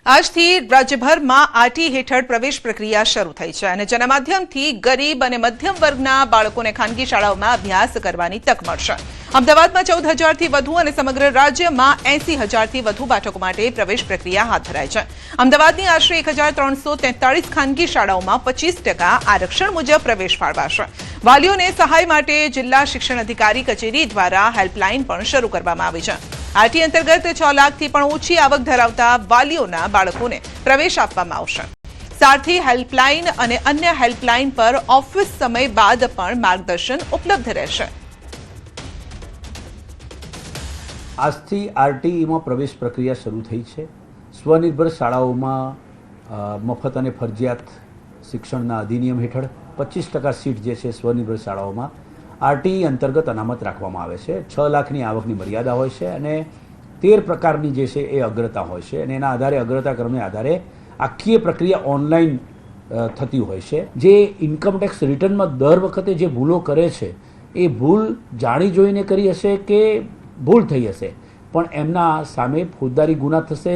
આજથી રાજ્યભરમાં આરટી હેઠળ પ્રવેશ પ્રક્રિયા શરૂ થઈ છે અને જેના માધ્યમથી ગરીબ અને મધ્યમ વર્ગના બાળકોને ખાનગી શાળાઓમાં અભ્યાસ કરવાની તક મળશે। અમદાવાદમાં 14,000થી વધુ અને સમગ્ર રાજ્યમાં 80,000થી વધુ બેઠકો માટે પ્રવેશ પ્રક્રિયા હાથ ધરાઈ છે। અમદાવાદની આશરે 1,343 ખાનગી શાળાઓમાં 25% આરક્ષણ મુજબ પ્રવેશ ફાળવાશે। વાલીઓને સહાય માટે જિલ્લા શિક્ષણ અધિકારી કચેરી દ્વારા હેલ્પલાઇન પણ શરૂ કરવામાં આવી છે। આરટી અંતર્ગત 6 લાખથી પણ ઓછી આવક ધરાવતા વાલીઓના બાળકોને પ્રવેશ આપવામાં આવશે। સારથી હેલ્પલાઇન અને અન્ય હેલ્પલાઇન પર ઓફિસ સમય બાદ પણ માર્ગદર્શન ઉપલબ્ધ રહેશે। આજથી આરટીઈમાં પ્રવેશ પ્રક્રિયા શરૂ થઈ છે। સ્વનિર્ભર શાળાઓમાં મફત અને ફરજિયાત શિક્ષણના અધિનિયમ હેઠળ 25% સીટ જે છે સ્વનિર્ભર શાળાઓમાં આરટીઈ અંતર્ગત અનામત રાખવામાં આવે છે। 6 લાખની આવકની મર્યાદા હોય છે અને 13 પ્રકારની જે છે એ અગ્રતા હોય છે અને એના આધારે અગ્રતા ક્રમને આધારે આખી પ્રક્રિયા ઓનલાઈન થતી હોય છે। જે ઇન્કમટેક્સ રિટર્નમાં દર વખતે જે ભૂલો કરે છે એ ભૂલ જાણી જોઈને કરી હશે કે ભૂલ થઈ હશે, પણ એમના સામે ફોજદારી ગુના થશે